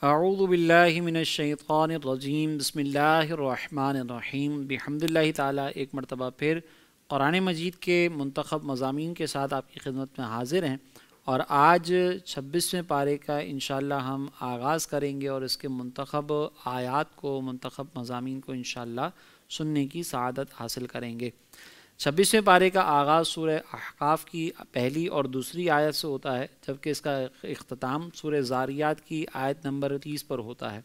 اعوذ باللہ من الشیطان الرجیم بسم اللہ الرحمن الرحیم بحمداللہ تعالی ایک مرتبہ پھر قرآن مجید کے منتخب مضامین کے ساتھ آپ کی خدمت میں حاضر ہیں، اور آج 26ویں پارے کا انشاءاللہ ہم آغاز کریں گے اور اس کے منتخب آیات کو، منتخب مضامین کو انشاءاللہ سننے کی سعادت حاصل کریں گے۔ 26ویں پارے کا آغاز سورہ احقاف کی پہلی اور دوسری آیت سے ہوتا ہے، جبکہ اس کا اختتام سورہ زاریات کی آیت نمبر 30 پر ہوتا ہے۔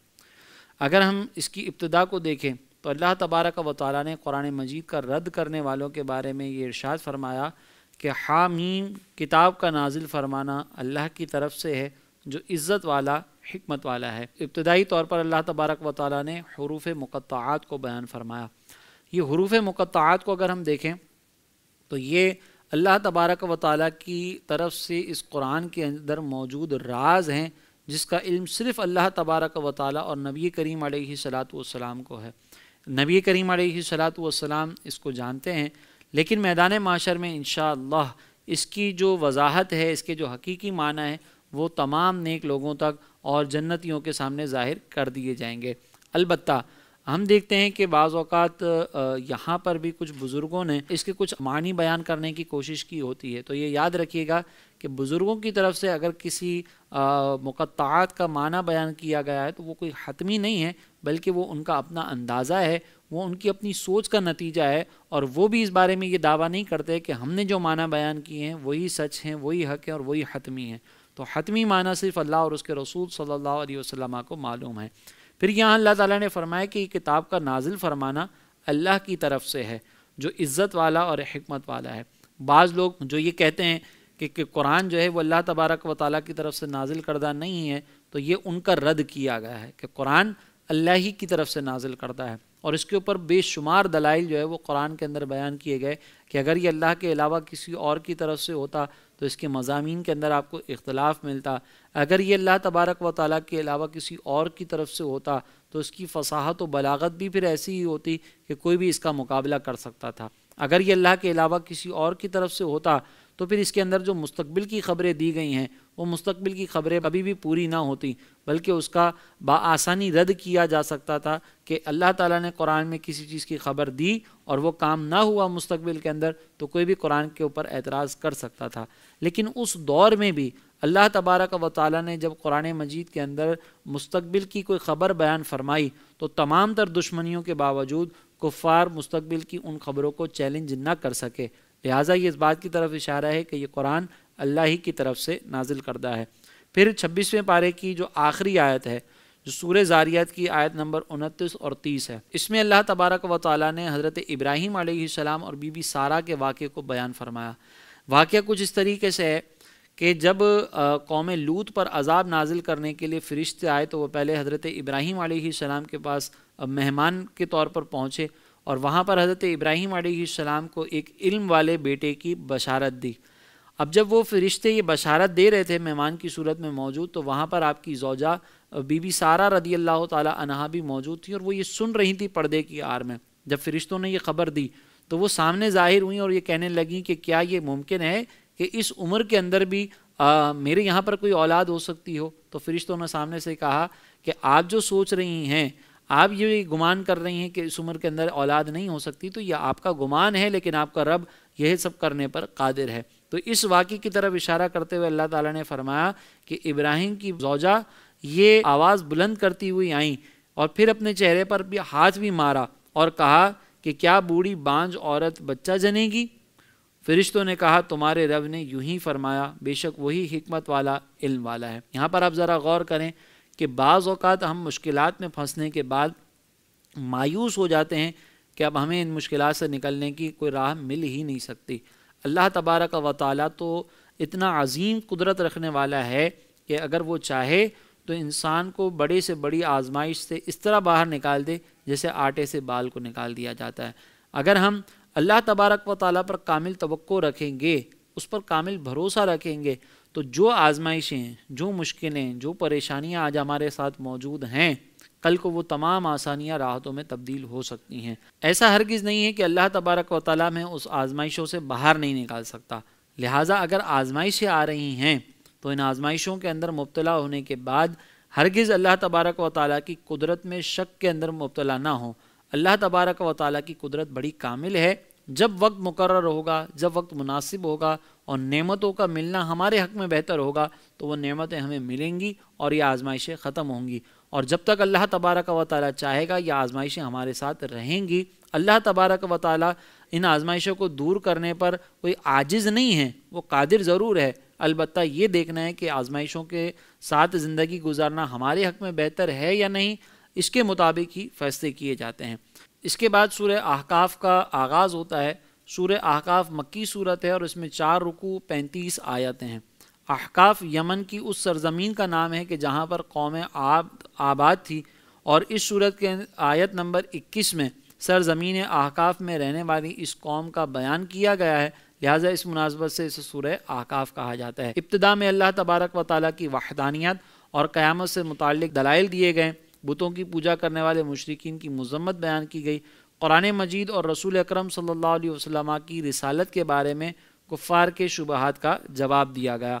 اگر ہم اس کی ابتدا کو دیکھیں تو اللہ تبارک و تعالیٰ نے قرآن مجید کا رد کرنے والوں کے بارے میں یہ ارشاد فرمایا کہ حامیم، کتاب کا نازل فرمانا اللہ کی طرف سے ہے جو عزت والا، حکمت والا ہے۔ ابتدائی طور پر اللہ تبارک و تعالیٰ نے حروف مقطعات کو بیان فرمایا۔ یہ حروف مقطعات کو اگر ہم دیکھیں تو یہ اللہ تبارک و تعالیٰ کی طرف سے اس قرآن کے اندر موجود راز ہیں، جس کا علم صرف اللہ تبارک و تعالیٰ اور نبی کریم علیہ الصلاۃ والسلام کو ہے۔ نبی کریم علیہ الصلاۃ والسلام اس کو جانتے ہیں، لیکن میدان معاشر میں انشاءاللہ اس کی جو وضاحت ہے، اس کے جو حقیقی معنی ہے، وہ تمام نیک لوگوں تک اور جنتیوں کے سامنے ظاہر کر دیے جائیں گے۔ البتہ ہم دیکھتے ہیں کہ بعض اوقات یہاں پر بھی کچھ بزرگوں نے اس کے کچھ معنی بیان کرنے کی کوشش کی ہوتی ہے، تو یہ یاد رکھیے گا کہ بزرگوں کی طرف سے اگر کسی مقطعات کا معنی بیان کیا گیا ہے تو وہ کوئی حتمی نہیں ہے، بلکہ وہ ان کا اپنا اندازہ ہے، وہ ان کی اپنی سوچ کا نتیجہ ہے، اور وہ بھی اس بارے میں یہ دعویٰ نہیں کرتے کہ ہم نے جو معنی بیان کیے ہیں وہی سچ ہیں، وہی حق ہیں اور وہی حتمی ہیں۔ تو حتمی معنی صرف اللہ اور اس کے رسول صلی اللہ علیہ وسلم کو معلوم ہے۔ پھر یہاں اللہ تعالیٰ نے فرمایا کہ یہ کتاب کا نازل فرمانا اللہ کی طرف سے ہے جو عزت والا اور حکمت والا ہے۔ بعض لوگ جو یہ کہتے ہیں کہ قرآن جو ہے وہ اللہ تبارک و تعالیٰ کی طرف سے نازل کردہ نہیں ہے، تو یہ ان کا رد کیا گیا ہے کہ قرآن اللہ ہی کی طرف سے نازل کردہ ہے، اور اس کے اوپر بے شمار دلائل جو ہے وہ قرآن کے اندر بیان کیے گئے کہ اگر یہ اللہ کے علاوہ کسی اور کی طرف سے ہوتا تو اس کے مضامین کے اندر آپ کو اختلاف ملتا، اگر یہ اللہ تبارک و تعالیٰ کے علاوہ کسی اور کی طرف سے ہوتا تو اس کی فصاحت و بلاغت بھی پھر ایسی ہی ہوتی کہ کوئی بھی اس کا مقابلہ کر سکتا تھا۔ اگر یہ اللہ کے علاوہ کسی اور کی طرف سے ہوتا تو پھر اس کے اندر جو مستقبل کی خبریں دی گئی ہیں وہ مستقبل کی خبریں ابھی بھی پوری نہ ہوتی، بلکہ اس کا بآسانی رد کیا جا سکتا تھا کہ اللہ تعالیٰ نے قرآن میں کسی چیز کی خبر دی اور وہ کام نہ ہوا مستقبل کے اندر تو کوئی بھی قرآن کے اوپر اعتراض کر سکتا تھا۔ لیکن اس دور میں بھی اللہ تبارک و تعالیٰ نے جب قرآن مجید کے اندر مستقبل کی کوئی خبر بیان فرمائی تو تمام تر دشمنیوں کے باوجود کفار مستقبل کی ان خبروں کو چیلنج نہ کر سکے، لہٰذا یہ اس بات کی طرف اشارہ ہے کہ یہ قرآن اللہ ہی کی طرف سے نازل کردہ ہے۔ پھر 26ویں پارے کی جو آخری آیت ہے، جو سورہ زاریات کی آیت نمبر 29 اور 30 ہے، اس میں اللہ تبارک و تعالیٰ نے حضرت ابراہیم علیہ السلام اور بی بی سارہ کے واقعے کو بیان فرمایا۔ واقعہ کچھ اس طریقے سے ہے کہ جب قوم لوط پر عذاب نازل کرنے کے لیے فرشتے آئے تو وہ پہلے حضرت ابراہیم علیہ السلام کے پاس مہمان کے طور پر پہنچے، اور وہاں پر حضرت ابراہیم علیہ السلام کو ایک علم والے بیٹے کی بشارت دی۔ اب جب وہ فرشتے یہ بشارت دے رہے تھے مہمان کی صورت میں موجود، تو وہاں پر آپ کی زوجہ بی بی سارہ رضی اللہ تعالی عنہا بھی موجود تھی، اور وہ یہ سن رہی تھی پردے کی آڑ میں۔ جب فرشتوں نے یہ خبر دی تو وہ سامنے ظاہر ہوئیں اور یہ کہنے لگیں کہ کیا یہ ممکن ہے کہ اس عمر کے اندر بھی میرے یہاں پر کوئی اولاد ہو سکتی ہو؟ تو فرشتوں نے سامنے سے کہا کہ آپ جو سوچ رہی ہیں، آپ یہ گمان کر رہی ہیں کہ اس عمر کے اندر اولاد نہیں ہو سکتی، تو یہ آپ کا گمان ہے، لیکن آپ کا رب یہ سب کرنے پر قادر ہے۔ تو اس واقعے کی طرف اشارہ کرتے ہوئے اللہ تعالیٰ نے فرمایا کہ ابراہیم کی زوجہ یہ آواز بلند کرتی ہوئی آئیں اور پھر اپنے چہرے پر بھی ہاتھ بھی مارا اور کہا کہ کیا بوڑھی بانجھ عورت بچہ جنے گی؟ فرشتوں نے کہا تمہارے رب نے یوں ہی فرمایا، بے شک وہی حکمت والا، علم والا ہے۔ یہاں پر آپ ذرا غور کریں کہ بعض اوقات ہم مشکلات میں پھنسنے کے بعد مایوس ہو جاتے ہیں کہ اب ہمیں ان مشکلات سے نکلنے کی کوئی راہ مل ہی نہیں سکتی۔ اللہ تبارک و تعالیٰ تو اتنا عظیم قدرت رکھنے والا ہے کہ اگر وہ چاہے تو انسان کو بڑے سے بڑی آزمائش سے اس طرح باہر نکال دے جیسے آٹے سے بال کو نکال دیا جاتا ہے۔ اگر ہم اللہ تبارک و تعالیٰ پر کامل توقع رکھیں گے، اس پر کامل بھروسہ رکھیں گے، تو جو آزمائشیں، جو مشکلیں، جو پریشانیاں آج ہمارے ساتھ موجود ہیں، کل کو وہ تمام آسانیاں راحتوں میں تبدیل ہو سکتی ہیں۔ ایسا ہرگز نہیں ہے کہ اللہ تبارک و تعالیٰ میں اس آزمائشوں سے باہر نہیں نکال سکتا، لہٰذا اگر آزمائشیں آ رہی ہیں تو ان آزمائشوں کے اندر مبتلا ہونے کے بعد ہرگز اللہ تبارک و تعالیٰ کی قدرت میں شک کے اندر مبتلا نہ ہوں۔ اللہ تبارک و تعالیٰ کی قدرت بڑی کامل ہے۔ جب وقت مقرر ہوگا، جب وقت مناسب ہوگا اور نعمتوں کا ملنا ہمارے حق میں بہتر ہوگا تو وہ نعمتیں ہمیں ملیں گی اور یہ آزمائشیں ختم ہوں گی، اور جب تک اللہ تبارک و تعالیٰ چاہے گا یہ آزمائشیں ہمارے ساتھ رہیں گی۔ اللہ تبارک و تعالیٰ ان آزمائشوں کو دور کرنے پر کوئی عاجز نہیں ہے، وہ قادر ضرور ہے، البتہ یہ دیکھنا ہے کہ آزمائشوں کے ساتھ زندگی گزارنا ہمارے حق میں بہتر ہے یا نہیں، اس کے مطابق ہی فیصلے کیے جاتے ہیں۔ اس کے بعد سورہ احقاف کا آغاز ہوتا ہے۔ سورہ احقاف مکی صورت ہے اور اس میں 4 رکوع 35 آیتیں ہیں۔ احقاف یمن کی اس سرزمین کا نام ہے کہ جہاں پر قوم آباد تھی، اور اس صورت کے آیت نمبر 21 میں سرزمین احقاف میں رہنے والی اس قوم کا بیان کیا گیا ہے، لہٰذا اس مناسبت سے اسے سورہ احقاف کہا جاتا ہے۔ ابتدا میں اللہ تبارک و تعالیٰ کی وحدانیت اور قیامت سے متعلق دلائل دیے گئے، بتوں کی پوجا کرنے والے مشرکین کی مذمت بیان کی گئی، قرآن مجید اور رسول اکرم صلی اللہ علیہ وسلم کی رسالت کے بارے میں کفار کے شبہات کا جواب دیا گیا۔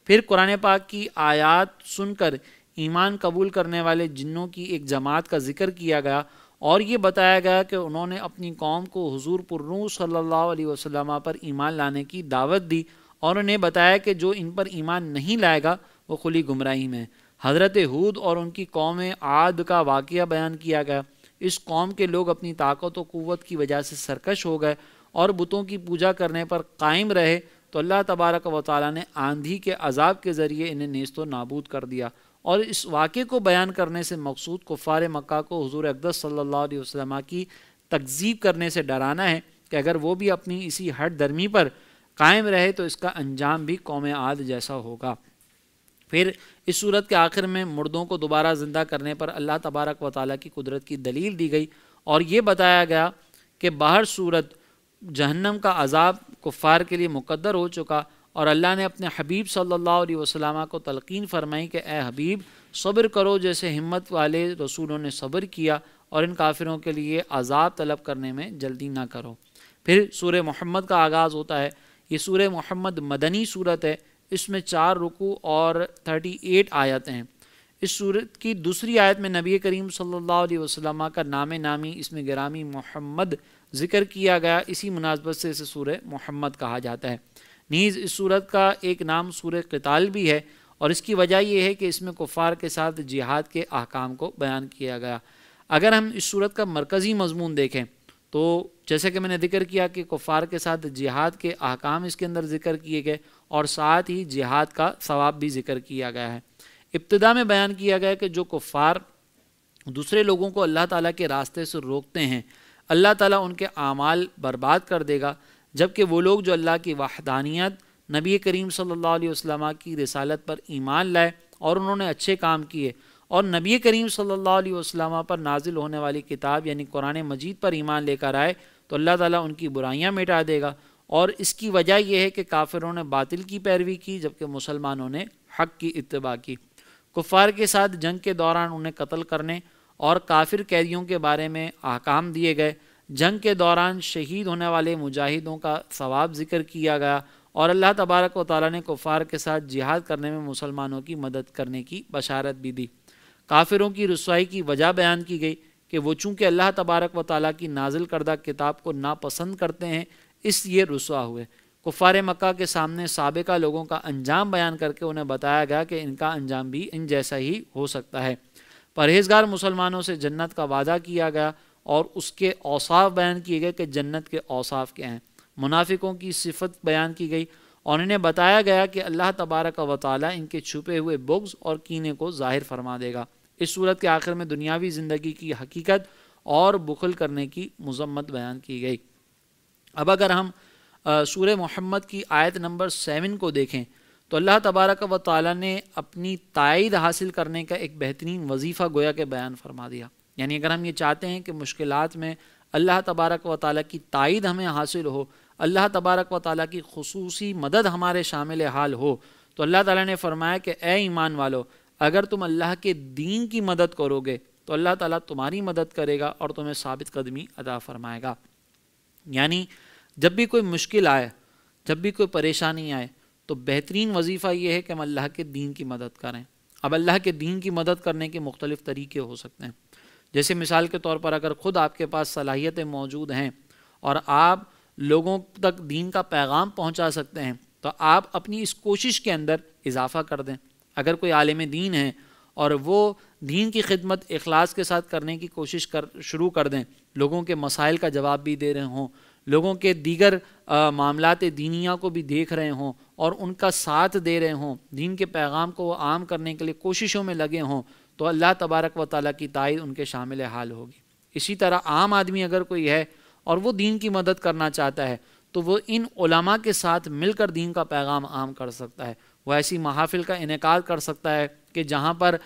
پھر قرآن پاک کی آیات سن کر ایمان قبول کرنے والے جنوں کی ایک جماعت کا ذکر کیا گیا، اور یہ بتایا گیا کہ انہوں نے اپنی قوم کو حضور پرنور صلی اللہ علیہ وسلم پر ایمان لانے کی دعوت دی، اور انہیں بتایا کہ جو ان پر ایمان نہیں لائے گا وہ کھلی گمراہی میں۔ حضرت ہود اور ان کی قوم عاد کا واقعہ بیان کیا گیا۔ اس قوم کے لوگ اپنی طاقت و قوت کی وجہ سے سرکش ہو گئے اور بتوں کی پوجا کرنے پر قائم رہے، تو اللہ تبارک و تعالیٰ نے آندھی کے عذاب کے ذریعے انہیں نیست و نابود کر دیا۔ اور اس واقعے کو بیان کرنے سے مقصود کفار مکہ کو حضور اقدس صلی اللہ علیہ وسلم کی تکذیب کرنے سے ڈرانا ہے کہ اگر وہ بھی اپنی اسی ہٹ درمی پر قائم رہے تو اس کا انجام بھی قوم عاد جیسا ہوگا۔ پھر اس صورت کے آخر میں مردوں کو دوبارہ زندہ کرنے پر اللہ تبارک و تعالیٰ کی قدرت کی دلیل دی گئی، اور یہ بتایا گیا کہ بہر صورت جہنم کا عذاب کفار کے لیے مقدر ہو چکا، اور اللہ نے اپنے حبیب صلی اللہ علیہ وسلم کو تلقین فرمائی کہ اے حبیب صبر کرو جیسے ہمت والے رسولوں نے صبر کیا، اور ان کافروں کے لیے عذاب طلب کرنے میں جلدی نہ کرو۔ پھر سورہ محمد کا آغاز ہوتا ہے۔ یہ سورہ محمد مدنی صورت ہے، اس میں 4 رکوع اور 38 آیتیں ہیں۔ اس سورت کی دوسری آیت میں نبی کریم صلی اللہ علیہ وسلم کا نام نامی اس میں گرامی محمد ذکر کیا گیا، اسی مناسبت سے اسے سورہ محمد کہا جاتا ہے۔ نیز اس سورت کا ایک نام سورہ قتال بھی ہے، اور اس کی وجہ یہ ہے کہ اس میں کفار کے ساتھ جہاد کے احکام کو بیان کیا گیا۔ اگر ہم اس سورت کا مرکزی مضمون دیکھیں تو جیسے کہ میں نے ذکر کیا کہ کفار کے ساتھ جہاد کے احکام اس کے اندر ذکر کیے گئے، اور ساتھ ہی جہاد کا ثواب بھی ذکر کیا گیا ہے۔ ابتدا میں بیان کیا گیا کہ جو کفار دوسرے لوگوں کو اللہ تعالیٰ کے راستے سے روکتے ہیں، اللہ تعالیٰ ان کے اعمال برباد کر دے گا، جبکہ وہ لوگ جو اللہ کی وحدانیت، نبی کریم صلی اللہ علیہ وسلم کی رسالت پر ایمان لائے اور انہوں نے اچھے کام کیے، اور نبی کریم صلی اللہ علیہ وسلم پر نازل ہونے والی کتاب یعنی قرآن مجید پر ایمان لے کر آئے، تو اللہ تعالیٰ ان کی برائیاں مٹا دے گا۔ اور اس کی وجہ یہ ہے کہ کافروں نے باطل کی پیروی کی جبکہ مسلمانوں نے حق کی اتباع کی۔ کفار کے ساتھ جنگ کے دوران انہیں قتل کرنے اور کافر قیدیوں کے بارے میں احکام دیے گئے۔ جنگ کے دوران شہید ہونے والے مجاہدوں کا ثواب ذکر کیا گیا، اور اللہ تبارک و تعالیٰ نے کفار کے ساتھ جہاد کرنے میں مسلمانوں کی مدد کرنے کی بشارت بھی دی۔ کافروں کی رسوائی کی وجہ بیان کی گئی کہ وہ چونکہ اللہ تبارک و تعالیٰ کی نازل کردہ کتاب کو ناپسند کرتے ہیں اس لیے رسوا ہوئے۔ کفار مکہ کے سامنے سابقہ لوگوں کا انجام بیان کر کے انہیں بتایا گیا کہ ان کا انجام بھی ان جیسا ہی ہو سکتا ہے۔ پرہیزگار مسلمانوں سے جنت کا وعدہ کیا گیا اور اس کے اوصاف بیان کیے گئے کہ جنت کے اوصاف کیا ہیں۔ منافقوں کی صفت بیان کی گئی اور انہیں بتایا گیا کہ اللہ تبارک و تعالیٰ ان کے چھپے ہوئے بغض اور کینے کو ظاہر فرما دے گا۔ اس صورت کے آخر میں دنیاوی زندگی کی حقیقت اور بخل کرنے کی مذمت بیان کی گئی۔ اب اگر ہم سورہ محمد کی آیت نمبر 7 کو دیکھیں تو اللہ تبارک و تعالیٰ نے اپنی تائید حاصل کرنے کا ایک بہترین وظیفہ گویا کہ بیان فرما دیا۔ یعنی اگر ہم یہ چاہتے ہیں کہ مشکلات میں اللہ تبارک و تعالیٰ کی تائید ہمیں حاصل ہو، اللہ تبارک و تعالیٰ کی خصوصی مدد ہمارے شامل حال ہو، تو اللہ تعالیٰ نے فرمایا کہ اے ایمان والو، اگر تم اللہ کے دین کی مدد کرو گے تو اللہ تعالیٰ تمہاری مدد کرے گا اور تمہیں ثابت قدمی عطا فرمائے گا۔ یعنی جب بھی کوئی مشکل آئے، جب بھی کوئی پریشانی آئے تو بہترین وظیفہ یہ ہے کہ ہم اللہ کے دین کی مدد کریں، اب اللہ کے دین کی مدد کرنے کے مختلف طریقے ہو سکتے ہیں. جیسے مثال کے طور پر اگر خود آپ کے پاس صلاحیتیں موجود ہیں اور آپ لوگوں تک دین کا پیغام پہنچا سکتے ہیں تو آپ اپنی اس کوشش کے اندر اضافہ کر دیں. اگر کوئی عالم دین ہے اور وہ دین کی خدمت اخلاص کے ساتھ کرنے کی کوشش شروع کر دیں، لوگوں کے مسائل کا جواب بھی دے رہے ہوں، لوگوں کے دیگر معاملات دینیہ کو بھی دیکھ رہے ہوں اور ان کا ساتھ دے رہے ہوں، دین کے پیغام کو وہ عام کرنے کے لیے کوششوں میں لگے ہوں، تو اللہ تبارک و تعالیٰ کی تائید ان کے شامل حال ہوگی. اسی طرح عام آدمی اگر کوئی ہے اور وہ دین کی مدد کرنا چاہتا ہے تو وہ ان علماء کے ساتھ مل کر دین کا پیغام عام کر سکتا ہے. وہ ایسی محافل کا انعقاد کر سکتا ہے کہ جہاں پر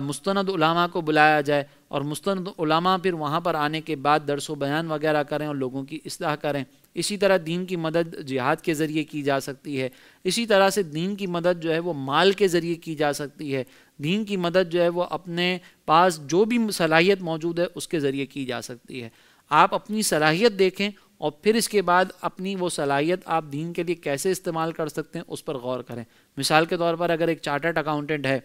مستند علماء کو بلایا جائے اور مستند علماء پھر وہاں پر آنے کے بعد درس و بیان وغیرہ کریں اور لوگوں کی اصلاح کریں. اسی طرح دین کی مدد جہاد کے ذریعے کی جا سکتی ہے. اسی طرح سے دین کی مدد جو ہے وہ مال کے ذریعے کی جا سکتی ہے. دین کی مدد جو ہے وہ اپنے پاس جو بھی صلاحیت موجود ہے اس کے ذریعے کی جا سکتی ہے. آپ اپنی صلاحیت دیکھیں اور پھر اس کے بعد اپنی وہ صلاحیت آپ دین کے لیے کیسے استعمال کر سکتے ہیں اس پر غور کریں. مثال کے طور پر اگر ایک چارٹرڈ اکاؤنٹنٹ ہے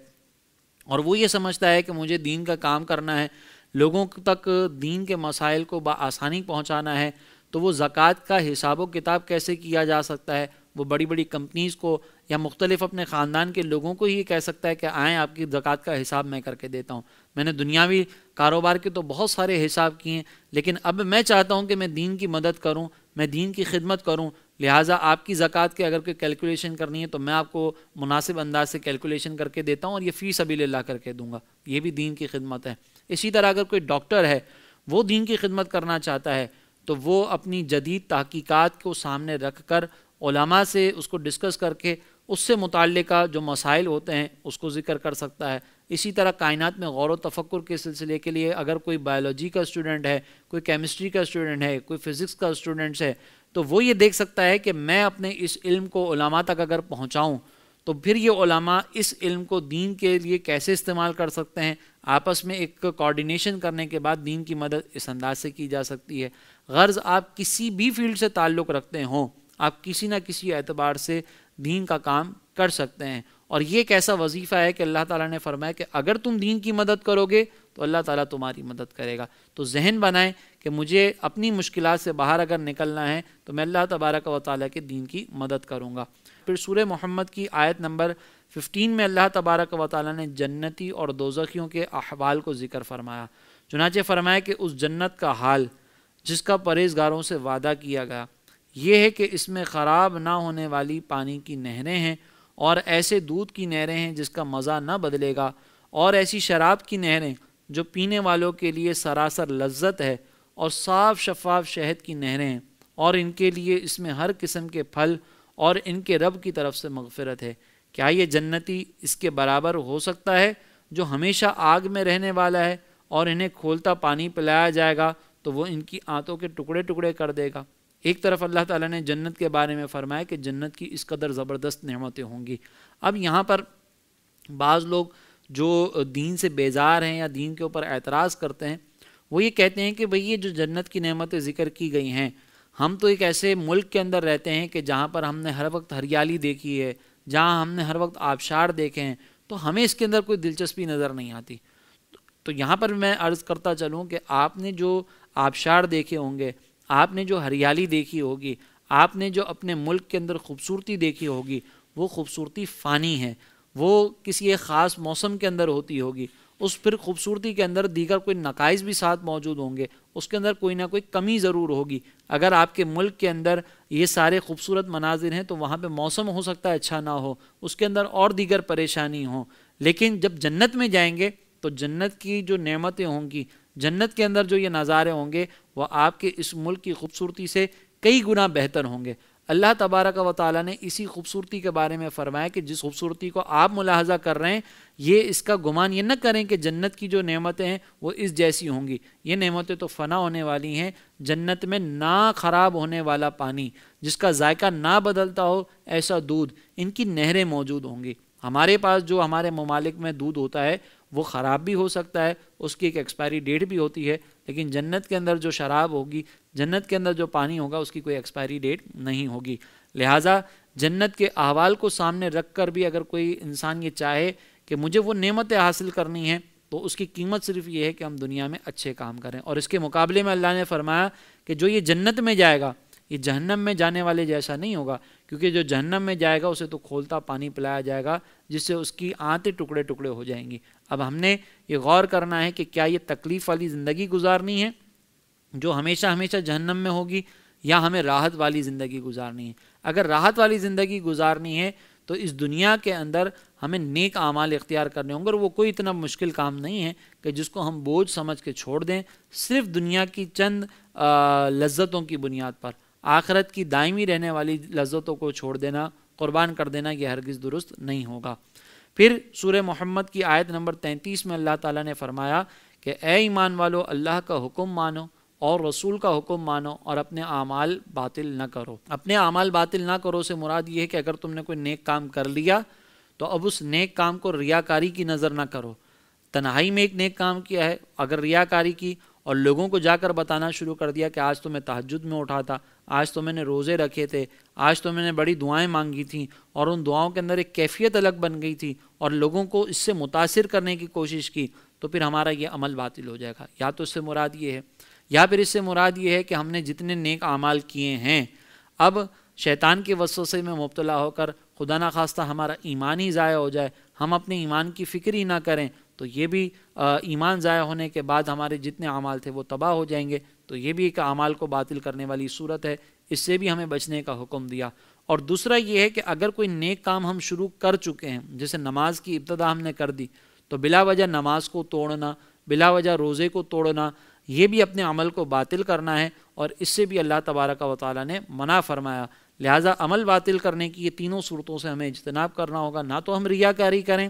اور وہ یہ سمجھتا ہے کہ مجھے دین کا کام کرنا ہے، لوگوں تک دین کے مسائل کو بآسانی پہنچانا ہے، تو وہ زکوٰۃ کا حساب و کتاب کیسے کیا جا سکتا ہے. وہ بڑی بڑی کمپنیز کو یا مختلف اپنے خاندان کے لوگوں کو ہی کہہ سکتا ہے کہ آئیں آپ کی زکوٰۃ کا حساب میں کر کے دیتا ہوں. میں نے دنیاوی کاروبار کے تو بہت سارے حساب کیے ہیں، لیکن اب میں چاہتا ہوں کہ میں دین کی مدد کروں، میں دین کی خدمت کروں، لہٰذا آپ کی زکوٰۃ کے اگر کوئی کیلکولیشن کرنی ہے تو میں آپ کو مناسب انداز سے کیلکولیشن کر کے دیتا ہوں اور یہ فی سبیل اللہ کر کے دوں گا. یہ بھی دین کی خدمت ہے. اسی طرح اگر کوئی ڈاکٹر ہے وہ دین کی خدمت کرنا چاہتا ہے تو وہ اپنی جدید تحقیقات کو سامنے رکھ کر علماء سے اس کو ڈسکس کر کے اس سے متعلقہ جو مسائل ہوتے ہیں اس کو ذکر کر سکتا ہے. اسی طرح کائنات میں غور و تفکر کے سلسلے کے لیے اگر کوئی بایولوجی کا اسٹوڈنٹ ہے، کوئی کیمسٹری کا اسٹوڈنٹ ہے، کوئی فزکس کا اسٹوڈنٹ ہے، تو وہ یہ دیکھ سکتا ہے کہ میں اپنے اس علم کو علماء تک اگر پہنچاؤں تو پھر یہ علماء اس علم کو دین کے لیے کیسے استعمال کر سکتے ہیں. آپس میں ایک کوارڈینیشن کرنے کے بعد دین کی مدد اس انداز سے کی جا سکتی ہے. غرض آپ کسی بھی فیلڈ سے تعلق رکھتے ہوں، آپ کسی نہ کسی اعتبار سے دین کا کام کر سکتے ہیں. اور یہ ایک ایسا وظیفہ ہے کہ اللہ تعالیٰ نے فرمایا کہ اگر تم دین کی مدد کرو گے تو اللہ تعالیٰ تمہاری مدد کرے گا. تو ذہن بنائیں کہ مجھے اپنی مشکلات سے باہر اگر نکلنا ہے تو میں اللہ تبارک و تعالیٰ کے دین کی مدد کروں گا. پھر سورہ محمد کی آیت نمبر 15 میں اللہ تبارک و تعالیٰ نے جنتی اور دوزخیوں کے احوال کو ذکر فرمایا. چنانچہ فرمایا کہ اس جنت کا حال جس کا پرہیزگاروں سے وعدہ کیا گیا یہ ہے کہ اس میں خراب نہ ہونے والی پانی کی نہریں ہیں اور ایسے دودھ کی نہریں ہیں جس کا مزہ نہ بدلے گا، اور ایسی شراب کی نہریں جو پینے والوں کے لیے سراسر لذت ہے، اور صاف شفاف شہد کی نہریں ہیں، اور ان کے لیے اس میں ہر قسم کے پھل اور ان کے رب کی طرف سے مغفرت ہے. کیا یہ جنتی اس کے برابر ہو سکتا ہے جو ہمیشہ آگ میں رہنے والا ہے اور انہیں کھولتا پانی پلایا جائے گا تو وہ ان کی آنتوں کے ٹکڑے ٹکڑے کر دے گا. ایک طرف اللہ تعالیٰ نے جنت کے بارے میں فرمایا کہ جنت کی اس قدر زبردست نعمتیں ہوں گی. اب یہاں پر بعض لوگ جو دین سے بیزار ہیں یا دین کے اوپر اعتراض کرتے ہیں وہ یہ کہتے ہیں کہ بھئی یہ جو جنت کی نعمتیں ذکر کی گئی ہیں، ہم تو ایک ایسے ملک کے اندر رہتے ہیں کہ جہاں پر ہم نے ہر وقت ہریالی دیکھی ہے، جہاں ہم نے ہر وقت آبشار دیکھے ہیں، تو ہمیں اس کے اندر کوئی دلچسپی نظر نہیں آتی. تو یہاں پر میں عرض کرتا چلوں کہ آپ نے جو آبشار دیکھے ہوں گے، آپ نے جو ہریالی دیکھی ہوگی، آپ نے جو اپنے ملک کے اندر خوبصورتی دیکھی ہوگی، وہ خوبصورتی فانی ہے، وہ کسی ایک خاص موسم کے اندر ہوتی ہوگی. اس پھر خوبصورتی کے اندر دیگر کوئی نقائص بھی ساتھ موجود ہوں گے، اس کے اندر کوئی نہ کوئی کمی ضرور ہوگی. اگر آپ کے ملک کے اندر یہ سارے خوبصورت مناظر ہیں تو وہاں پہ موسم ہو سکتا ہے اچھا نہ ہو، اس کے اندر اور دیگر پریشانی ہوں. لیکن جب جنت میں جائیں گے تو جنت کی جو نعمتیں ہوں گی، جنت کے اندر جو یہ نظارے ہوں گے وہ آپ کے اس ملک کی خوبصورتی سے کئی گنا بہتر ہوں گے. اللہ تبارک و تعالیٰ نے اسی خوبصورتی کے بارے میں فرمایا کہ جس خوبصورتی کو آپ ملاحظہ کر رہے ہیں یہ اس کا گمان یہ نہ کریں کہ جنت کی جو نعمتیں ہیں وہ اس جیسی ہوں گی. یہ نعمتیں تو فنا ہونے والی ہیں. جنت میں نہ خراب ہونے والا پانی جس کا ذائقہ نہ بدلتا ہو ایسا دودھ، ان کی نہریں موجود ہوں گی. ہمارے پاس جو ہمارے ممالک میں دودھ ہوتا ہے وہ خراب بھی ہو سکتا ہے، اس کی ایک ایکسپائری ڈیٹ بھی ہوتی ہے، لیکن جنت کے اندر جو شراب ہوگی، جنت کے اندر جو پانی ہوگا اس کی کوئی ایکسپائری ڈیٹ نہیں ہوگی. لہٰذا جنت کے احوال کو سامنے رکھ کر بھی اگر کوئی انسان یہ چاہے کہ کہ مجھے وہ نعمتیں حاصل کرنی ہیں تو اس کی قیمت صرف یہ ہے کہ ہم دنیا میں اچھے کام کریں. اور اس کے مقابلے میں اللہ نے فرمایا کہ جو یہ جنت میں جائے گا یہ جہنم میں جانے والے جیسا نہیں ہوگا، کیونکہ جو جہنم میں جائے گا اسے تو کھولتا پانی پلایا جائے گا جس سے اس کی آنتیں ٹکڑے ٹکڑے ہو جائیں گی. اب ہم نے یہ غور کرنا ہے کہ کیا یہ تکلیف والی زندگی گزارنی ہے جو ہمیشہ ہمیشہ جہنم میں ہوگی، یا ہمیں راحت والی زندگی گزارنی ہے. اگر راحت والی زندگی گزارنی ہے تو اس دنیا کے اندر ہمیں نیک اعمال اختیار کرنے ہوں گے، اور وہ کوئی اتنا مشکل کام نہیں ہے کہ جس کو ہم بوجھ سمجھ کے چھوڑ دیں صرف دنیا کی چند لذتوں کی بنیاد پر. آخرت کی دائمی رہنے والی لذتوں کو چھوڑ دینا، قربان کر دینا، یہ ہرگز درست نہیں ہوگا. پھر سورہ محمد کی آیت نمبر 33 میں اللہ تعالیٰ نے فرمایا کہ اے ایمان والو اللہ کا حکم مانو اور رسول کا حکم مانو اور اپنے اعمال باطل نہ کرو. اپنے اعمال باطل نہ کرو سے مراد یہ ہے کہ اگر تم نے کوئی نیک کام کر لیا تو اب اس نیک کام کو ریاکاری کی نظر نہ کرو. تنہائی میں ایک نیک کام کیا ہے، اگر ریاکاری کی اور لوگوں کو جا کر بتانا شروع کر دیا کہ آج تو میں تہجد میں اٹھا تھا، آج تو میں نے روزے رکھے تھے، آج تو میں نے بڑی دعائیں مانگی تھیں، اور ان دعاؤں کے اندر ایک کیفیت الگ بن گئی تھی اور لوگوں کو اس سے متاثر کرنے کی کوشش کی، تو پھر ہمارا یہ عمل باطل ہو جائے گا. یا تو اس سے مراد یہ ہے، یا پھر اس سے مراد یہ ہے کہ ہم نے جتنے نیک اعمال کیے ہیں اب شیطان کے وسوسے میں مبتلا ہو کر خدا نخواستہ ہمارا ایمان ہی ضائع ہو جائے، ہم اپنے ایمان کی فکر ہی نہ کریں، تو یہ بھی ایمان ضائع ہونے کے بعد ہمارے جتنے اعمال تھے وہ تباہ ہو جائیں گے. تو یہ بھی ایک اعمال کو باطل کرنے والی صورت ہے، اس سے بھی ہمیں بچنے کا حکم دیا. اور دوسرا یہ ہے کہ اگر کوئی نیک کام ہم شروع کر چکے ہیں، جیسے نماز کی ابتدا ہم نے کر دی، تو بلا وجہ نماز کو توڑنا، بلا وجہ روزے کو توڑنا، یہ بھی اپنے عمل کو باطل کرنا ہے، اور اس سے بھی اللہ تبارک و تعالیٰ نے منع فرمایا. لہٰذا عمل باطل کرنے کی یہ تینوں صورتوں سے ہمیں اجتناب کرنا ہوگا. نہ تو ہم ریاکاری کریں،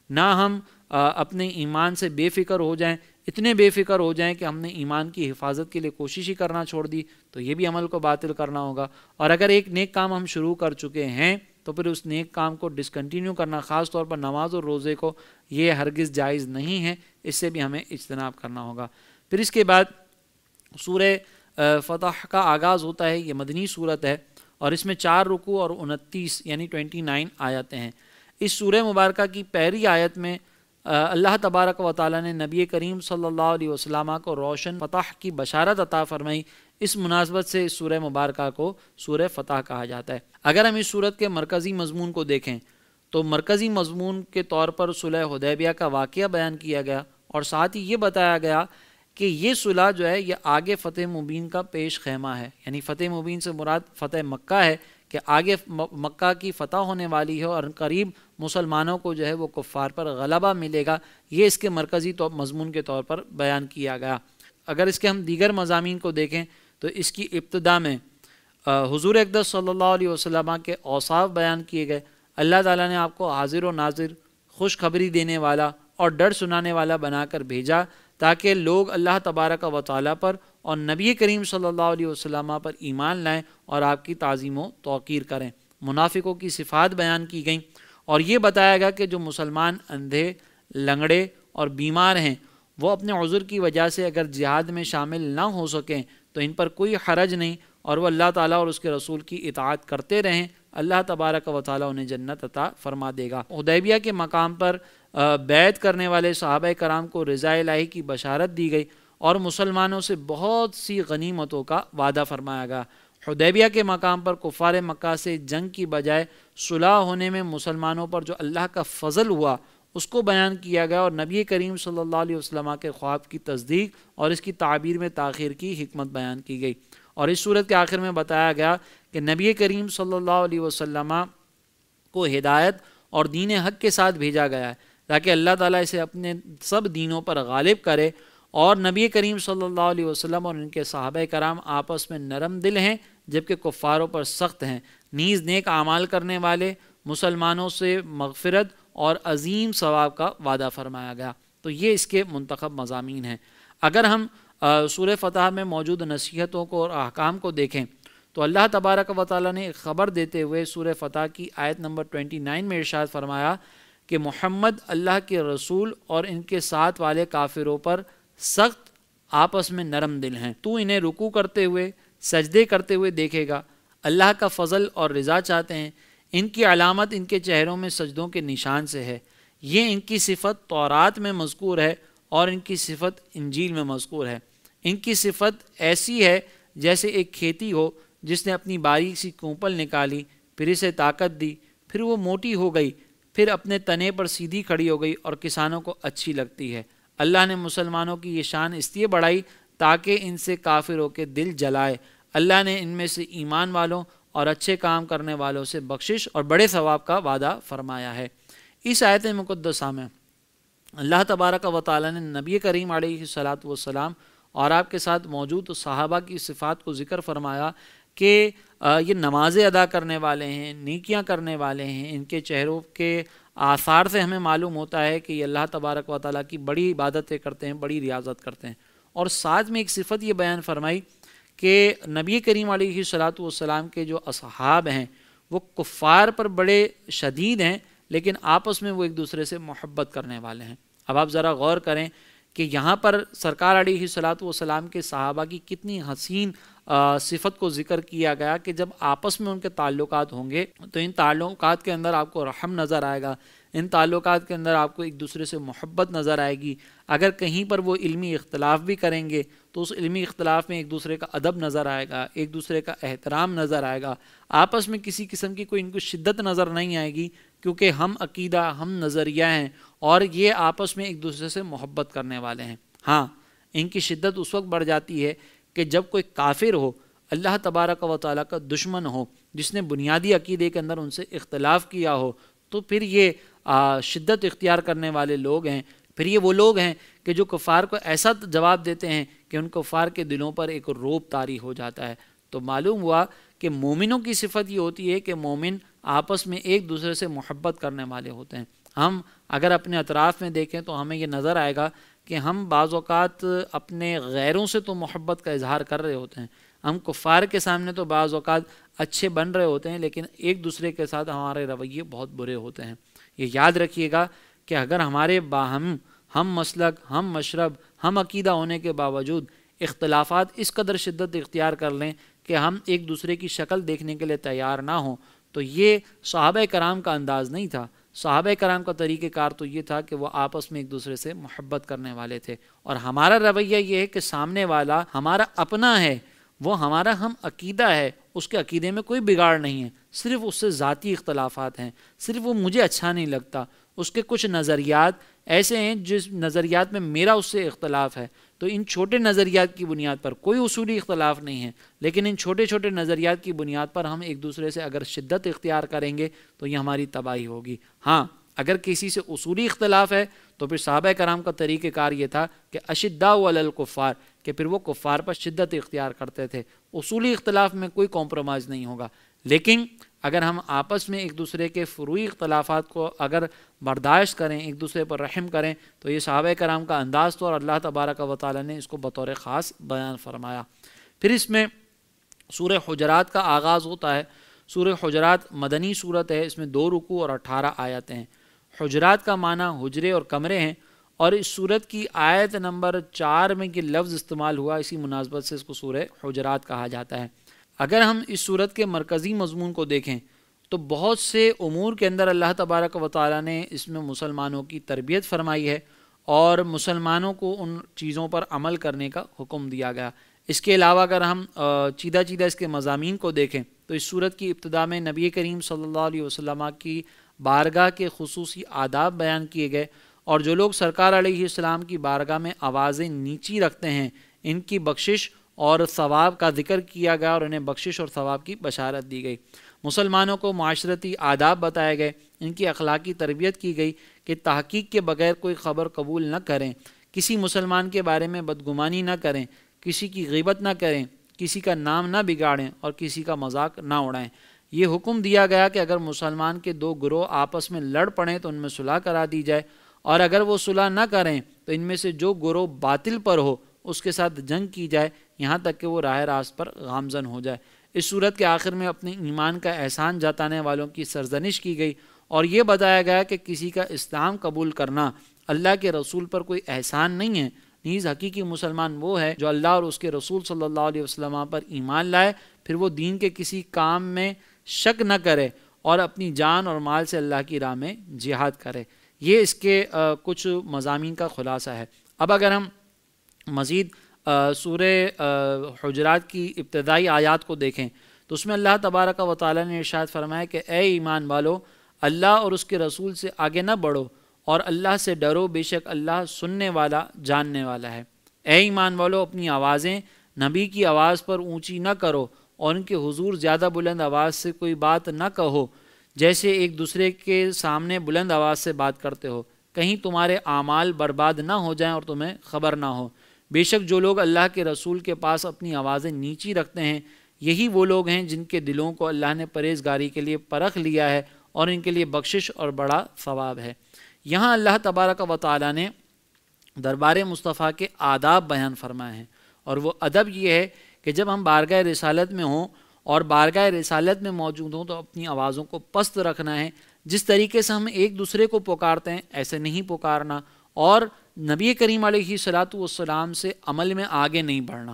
نہ ہم اپنے ایمان سے بے فکر ہو جائیں، اتنے بے فکر ہو جائیں کہ ہم نے ایمان کی حفاظت کے لیے کوشش ہی کرنا چھوڑ دی، تو یہ بھی عمل کو باطل کرنا ہوگا. اور اگر ایک نیک کام ہم شروع کر چکے ہیں تو پھر اس نیک کام کو ڈسکنٹینیو کرنا، خاص طور پر نماز اور روزے کو، یہ ہرگز جائز نہیں ہے، اس سے بھی ہمیں اجتناب کرنا ہوگا. پھر اس کے بعد سورہ فتح کا آغاز ہوتا ہے. یہ مدنی صورت ہے اور اس میں 4 رکوع اور 29 یعنی 29 آیتیں ہیں. اس سورہ مبارکہ کی پہلی آیت میں اللہ تبارک و تعالیٰ نے نبی کریم صلی اللہ علیہ وسلم کو روشن فتح کی بشارت عطا فرمائی. اس مناسبت سے اس سورہ مبارکہ کو سورہ فتح کہا جاتا ہے. اگر ہم اس سورت کے مرکزی مضمون کو دیکھیں تو مرکزی مضمون کے طور پر صلح حدیبیہ کا واقعہ بیان کیا گیا، اور ساتھ ہی یہ بتایا گیا کہ یہ صلح جو ہے یہ آگے فتح مبین کا پیش خیمہ ہے. یعنی فتح مبین سے مراد فتح مکہ ہے کہ آگے مکہ کی فتح ہونے والی ہے اور قریب مسلمانوں کو جو ہے وہ کفار پر غلبہ ملے گا. یہ اس کے مرکزی مضمون کے طور پر بیان کیا گیا. اگر اس کے ہم دیگر مضامین کو دیکھیں تو اس کی ابتدا میں حضور اقدس صلی اللہ علیہ وسلم کے اوصاف بیان کیے گئے. اللہ تعالیٰ نے آپ کو حاضر و ناظر، خوشخبری دینے والا اور ڈر سنانے والا بنا کر بھیجا تاکہ لوگ اللہ تبارک و تعالیٰ پر اور نبی کریم صلی اللہ علیہ وسلم پر ایمان لائیں اور آپ کی تعظیم و توقیر کریں. منافقوں کی صفات بیان کی گئیں اور یہ بتایا گیا کہ جو مسلمان اندھے، لنگڑے اور بیمار ہیں وہ اپنے عذر کی وجہ سے اگر جہاد میں شامل نہ ہو سکیں تو ان پر کوئی حرج نہیں، اور وہ اللہ تعالیٰ اور اس کے رسول کی اطاعت کرتے رہیں، اللہ تبارک و تعالیٰ انہیں جنت عطا فرما دے گا. حدیبیہ کے مقام پر بیعت کرنے والے صحابہ کرام کو رضا الہی کی بشارت دی گئی اور مسلمانوں سے بہت سی غنیمتوں کا وعدہ فرمایا گیا. حدیبیہ کے مقام پر کفار مکہ سے جنگ کی بجائے صلح ہونے میں مسلمانوں پر جو اللہ کا فضل ہوا اس کو بیان کیا گیا، اور نبی کریم صلی اللہ علیہ وسلم کے خواب کی تصدیق اور اس کی تعبیر میں تاخیر کی حکمت بیان کی گئی. اور اس صورت کے آخر میں بتایا گیا کہ نبی کریم صلی اللہ علیہ وسلم کو ہدایت اور دین حق کے ساتھ بھیجا گیا ہے تاکہ اللہ تعالیٰ اسے اپنے سب دینوں پر غالب کرے، اور نبی کریم صلی اللہ علیہ وسلم اور ان کے صحابہ کرام آپس میں نرم دل ہیں جبکہ کفاروں پر سخت ہیں. نیز نیک اعمال کرنے والے مسلمانوں سے مغفرت اور عظیم ثواب کا وعدہ فرمایا گیا. تو یہ اس کے منتخب مضامین ہیں. اگر ہم سورہ فتح میں موجود نصیحتوں کو اور احکام کو دیکھیں تو اللہ تبارک و تعالیٰ نے ایک خبر دیتے ہوئے سورہ فتح کی آیت نمبر 29 میں ارشاد فرمایا کہ محمد اللہ کے رسول اور ان کے ساتھ والے کافروں پر سخت آپس میں نرم دل ہیں. تو انہیں رکوع کرتے ہوئے، سجدے کرتے ہوئے دیکھے گا. اللہ کا فضل اور رضا چاہتے ہیں. ان کی علامت ان کے چہروں میں سجدوں کے نشان سے ہے. یہ ان کی صفت تورات میں مذکور ہے اور ان کی صفت انجیل میں مذکور ہے۔ ان کی صفت ایسی ہے جیسے ایک کھیتی ہو جس نے اپنی باریک سی کونپل نکالی، پھر اسے طاقت دی، پھر وہ موٹی ہو گئی، پھر اپنے تنے پر سیدھی کھڑی ہو گئی اور کسانوں کو اچھی لگتی ہے۔ اللہ نے مسلمانوں کی یہ شان اس لیے بڑھائی تاکہ ان سے کافروں کے دل جلائے۔ اللہ نے ان میں سے ایمان والوں اور اچھے کام کرنے والوں سے بخشش اور بڑے ثواب کا وعدہ فرمایا ہے۔ اس آیت مقدسہ میں اللہ تبارک و تعالیٰ نے نبی کریم علیہ الصلاۃ والسلام اور آپ کے ساتھ موجود صحابہ کی صفات کو ذکر فرمایا کہ یہ نمازیں ادا کرنے والے ہیں، نیکیاں کرنے والے ہیں۔ ان کے چہروں کے آثار سے ہمیں معلوم ہوتا ہے کہ یہ اللہ تبارک و تعالیٰ کی بڑی عبادتیں کرتے ہیں، بڑی ریاضت کرتے ہیں۔ اور ساتھ میں ایک صفت یہ بیان فرمائی کہ نبی کریم علیہ الصلاۃ والسلام کے جو اصحاب ہیں وہ کفار پر بڑے شدید ہیں، لیکن آپس میں وہ ایک دوسرے سے محبت کرنے والے ہیں۔ اب آپ ذرا غور کریں کہ یہاں پر سرکار علیہ الصلاۃ والسلام کے صحابہ کی کتنی حسین صفت کو ذکر کیا گیا کہ جب آپس میں ان کے تعلقات ہوں گے تو ان تعلقات کے اندر آپ کو رحم نظر آئے گا، ان تعلقات کے اندر آپ کو ایک دوسرے سے محبت نظر آئے گی۔ اگر کہیں پر وہ علمی اختلاف بھی کریں گے تو اس علمی اختلاف میں ایک دوسرے کا ادب نظر آئے گا، ایک دوسرے کا احترام نظر آئے گا، آپس میں کسی قسم کی کوئی ان کو شدت نظر نہیں آئے گی، کیونکہ ہم عقیدہ، ہم نظریہ ہیں اور یہ آپس میں ایک دوسرے سے محبت کرنے والے ہیں۔ ہاں، ان کی شدت اس وقت بڑھ جاتی ہے کہ جب کوئی کافر ہو، اللہ تبارک و تعالیٰ کا دشمن ہو، جس نے بنیادی عقیدے کے اندر ان سے اختلاف کیا ہو، تو پھر یہ شدت اختیار کرنے والے لوگ ہیں۔ پھر یہ وہ لوگ ہیں کہ جو کفار کو ایسا جواب دیتے ہیں کہ ان کفار کے دلوں پر ایک رعب طاری ہو جاتا ہے۔ تو معلوم ہوا کہ مومنوں کی صفت یہ ہوتی ہے کہ مومن آپس میں ایک دوسرے سے محبت کرنے والے ہوتے ہیں۔ ہم اگر اپنے اطراف میں دیکھیں تو ہمیں یہ نظر آئے گا کہ ہم بعض اوقات اپنے غیروں سے تو محبت کا اظہار کر رہے ہوتے ہیں، ہم کفار کے سامنے تو بعض اوقات اچھے بن رہے ہوتے ہیں، لیکن ایک دوسرے کے ساتھ ہمارے رویے بہت برے ہوتے ہیں۔ یہ یاد رکھیے گا کہ اگر ہمارے باہم ہم مسلک، ہم مشرب، ہم عقیدہ ہونے کے باوجود اختلافات اس قدر شدت اختیار کر لیں کہ ہم ایک دوسرے کی شکل دیکھنے کے لیے تیار نہ ہوں، تو یہ صحابہ کرام کا انداز نہیں تھا۔ صحابہ کرام کا طریقہ کار تو یہ تھا کہ وہ آپس میں ایک دوسرے سے محبت کرنے والے تھے، اور ہمارا رویہ یہ ہے کہ سامنے والا ہمارا اپنا ہے، وہ ہمارا ہم عقیدہ ہے، اس کے عقیدے میں کوئی بگاڑ نہیں ہے، صرف اس سے ذاتی اختلافات ہیں، صرف وہ مجھے اچھا نہیں لگتا، اس کے کچھ نظریات ایسے ہیں جس نظریات میں میرا اس سے اختلاف ہے۔ تو ان چھوٹے نظریات کی بنیاد پر کوئی اصولی اختلاف نہیں ہے، لیکن ان چھوٹے چھوٹے نظریات کی بنیاد پر ہم ایک دوسرے سے اگر شدت اختیار کریں گے تو یہ ہماری تباہی ہوگی۔ ہاں، اگر کسی سے اصولی اختلاف ہے تو پھر صحابہ کرام کا طریقہ کار یہ تھا کہ اشداء علی الکفار، کہ پھر وہ کفار پر شدت اختیار کرتے تھے۔ اصولی اختلاف میں کوئی کمپرومائز نہیں ہوگا، لیکن اگر ہم آپس میں ایک دوسرے کے فروعی اختلافات کو اگر برداشت کریں، ایک دوسرے پر رحم کریں، تو یہ صحابہ کرام کا انداز تو، اور اللہ تبارک و تعالیٰ نے اس کو بطور خاص بیان فرمایا۔ پھر اس میں سورہ حجرات کا آغاز ہوتا ہے۔ سورہ حجرات مدنی صورت ہے، اس میں 2 رکوع اور 18 آیتیں ہیں۔ حجرات کا معنی حجرے اور کمرے ہیں، اور اس سورت کی آیت نمبر 4 میں یہ لفظ استعمال ہوا، اسی مناسبت سے اس کو سورہ حجرات کہا جاتا ہے۔ اگر ہم اس سورت کے مرکزی مضمون کو دیکھیں تو بہت سے امور کے اندر اللہ تبارک و تعالیٰ نے اس میں مسلمانوں کی تربیت فرمائی ہے اور مسلمانوں کو ان چیزوں پر عمل کرنے کا حکم دیا گیا۔ اس کے علاوہ اگر ہم چیدہ چیدہ اس کے مضامین کو دیکھیں تو اس سورت کی ابتدا میں نبی کریم صلی اللہ علیہ وسلم کی بارگاہ کے خصوصی آداب بیان کیے گئے، اور جو لوگ سرکار علیہ السلام کی بارگاہ میں آوازیں نیچی رکھتے ہیں ان کی بخشش اور ثواب کا ذکر کیا گیا، اور انہیں بخشش اور ثواب کی بشارت دی گئی۔ مسلمانوں کو معاشرتی آداب بتائے گئے، ان کی اخلاقی تربیت کی گئی کہ تحقیق کے بغیر کوئی خبر قبول نہ کریں، کسی مسلمان کے بارے میں بدگمانی نہ کریں، کسی کی غیبت نہ کریں، کسی کا نام نہ بگاڑیں اور کسی کا مذاق نہ اڑائیں۔ یہ حکم دیا گیا کہ اگر مسلمان کے 2 گروہ آپس میں لڑ پڑیں تو ان میں صلح کرا دی جائے، اور اگر وہ صلح نہ کریں تو ان میں سے جو گروہ باطل پر ہو اس کے ساتھ جنگ کی جائے، یہاں تک کہ وہ راہ راست پر گامزن ہو جائے۔ اس صورت کے آخر میں اپنے ایمان کا احسان جتانے والوں کی سرزنش کی گئی، اور یہ بتایا گیا کہ کسی کا اسلام قبول کرنا اللہ کے رسول پر کوئی احسان نہیں ہے، نیز حقیقی مسلمان وہ ہے جو اللہ اور اس کے رسول صلی اللہ علیہ وسلم پر ایمان لائے، پھر وہ دین کے کسی کام میں شک نہ کرے اور اپنی جان اور مال سے اللہ کی راہ میں جہاد کرے۔ یہ اس کے کچھ مضامین کا خلاصہ ہے۔ اب اگر ہم مزید سورہ حجرات کی ابتدائی آیات کو دیکھیں تو اس میں اللہ تبارک و تعالیٰ نے ارشاد فرمایا کہ اے ایمان والو، اللہ اور اس کے رسول سے آگے نہ بڑھو اور اللہ سے ڈرو، بے شک اللہ سننے والا جاننے والا ہے۔ اے ایمان والو، اپنی آوازیں نبی کی آواز پر اونچی نہ کرو اور ان کے حضور زیادہ بلند آواز سے کوئی بات نہ کہو جیسے ایک دوسرے کے سامنے بلند آواز سے بات کرتے ہو، کہیں تمہارے اعمال برباد نہ ہو جائیں اور تمہیں خبر نہ ہو۔ بے شک جو لوگ اللہ کے رسول کے پاس اپنی آوازیں نیچی رکھتے ہیں یہی وہ لوگ ہیں جن کے دلوں کو اللہ نے پرہیزگاری کے لیے پرکھ لیا ہے اور ان کے لیے بخشش اور بڑا ثواب ہے۔ یہاں اللہ تبارک و تعالیٰ نے دربار مصطفیٰ کے آداب بیان فرمائے ہیں، اور وہ ادب یہ ہے کہ جب ہم بارگاہ رسالت میں ہوں اور بارگاہ رسالت میں موجود ہوں تو اپنی آوازوں کو پست رکھنا ہے۔ جس طریقے سے ہم ایک دوسرے کو پکارتے ہیں ایسے نہیں پکارنا، اور نبی کریم علیہ الصلاۃ والسلام سے عمل میں آگے نہیں بڑھنا۔